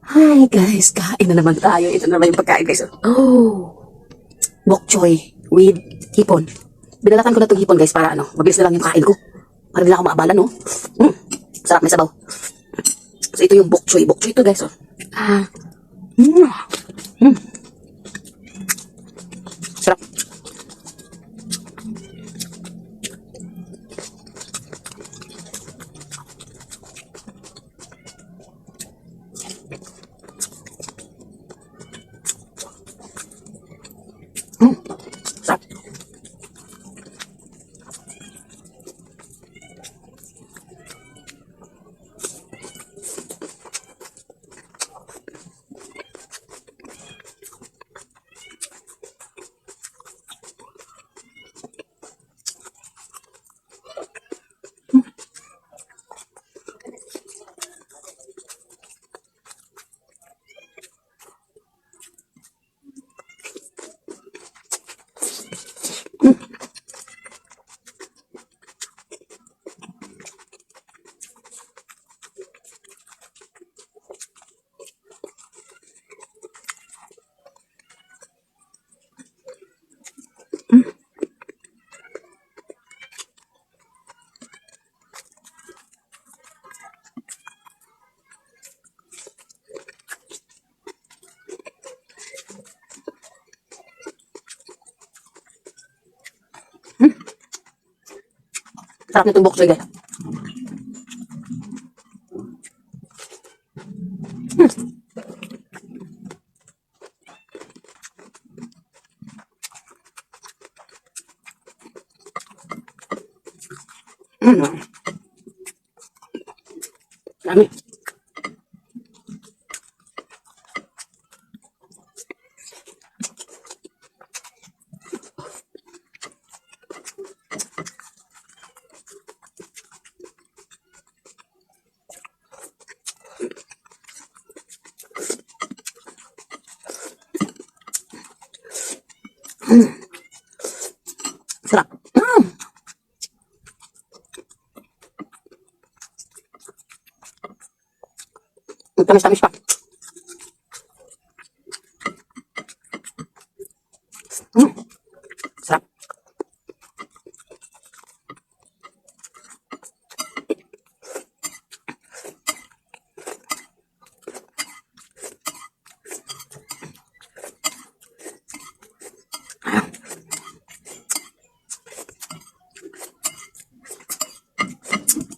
Hi guys, kain na naman tayo. Ito na naman yung pagkain guys. Oh, bok choy with hipon. Binalatan ko na itong hipon guys para mabilis na lang yung kain ko. Para hindi na ako maabalan, no? Sarap, may sabaw. So ito yung bok choy. Bok choy ito guys, oh. Sarap. Sarap. Sarap nitong bok choy guys. Dami. Sarap. Tamis-tamis pa. Sarap.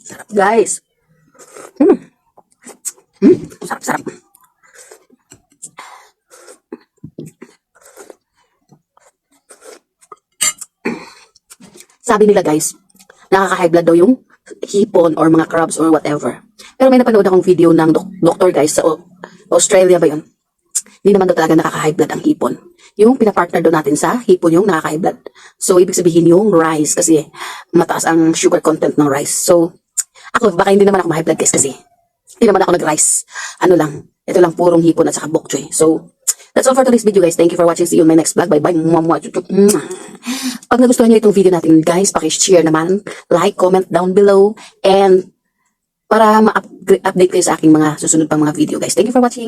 Sarap guys. Sarap-sarap. Sabi nila guys, nakaka-high blood daw yung hipon or mga crabs or whatever. Pero may napanood akong video ng doktor guys sa Australia ba yun? Hindi naman daw talaga nakaka-high blood ang hipon. Yung pinapartner daw natin sa hipon yung nakaka-high blood. So, ibig sabihin yung rice kasi mataas ang sugar content ng rice. So, ako, baka hindi naman ako ma-high blood guys kasi hindi naman ako nag-rice. Ito lang purong hipon at saka bok choy. So, that's all for today's video guys. Thank you for watching. See you in my next vlog. Bye-bye. Pag nagustuhan nyo itong video natin guys, paki-share naman, like, comment down below, and para ma-update kayo sa aking mga susunod pang mga video guys. Thank you for watching.